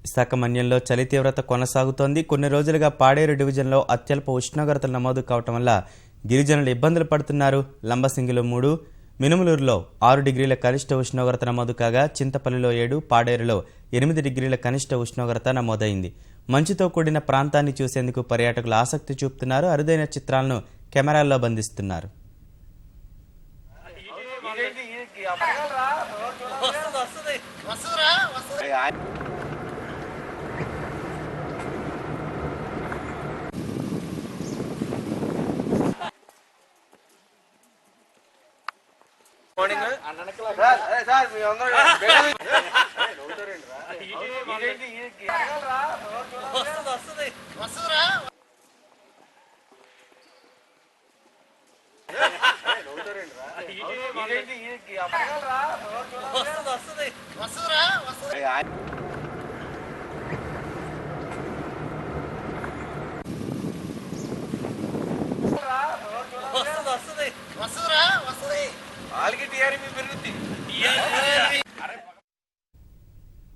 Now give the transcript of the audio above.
విశాఖ మన్యంలో చలి తీవ్రత కొనసాగుతోంది. కొన్ని రోజులుగా పాడేరు డివిజన్లో అత్యల్ప ఉష్ణోగ్రతలు నమోదు కావటం వల్ల గిరిజనులు ఇబ్బందులు పడుతున్నారు. లంబసింగిలో 3, మినుములూరులో 6 డిగ్రీల కనిష్ట ఉష్ణోగ్రత నమోదు కాగా చింతపల్లిలో 7, పాడేరులో 8 డిగ్రీల కనిష్ట ఉష్ణోగ్రత నమోదైంది. మంచుతో కూడిన ప్రాంతాన్ని చూసేందుకు పర్యాటకులు ఆసక్తి చూపుతున్నారు. అరుదైన చిత్రాలను కెమెరాల్లో బంధిస్తున్నారు. వాళ్ళకి టీఆర్పీ పెరుగుద్ది.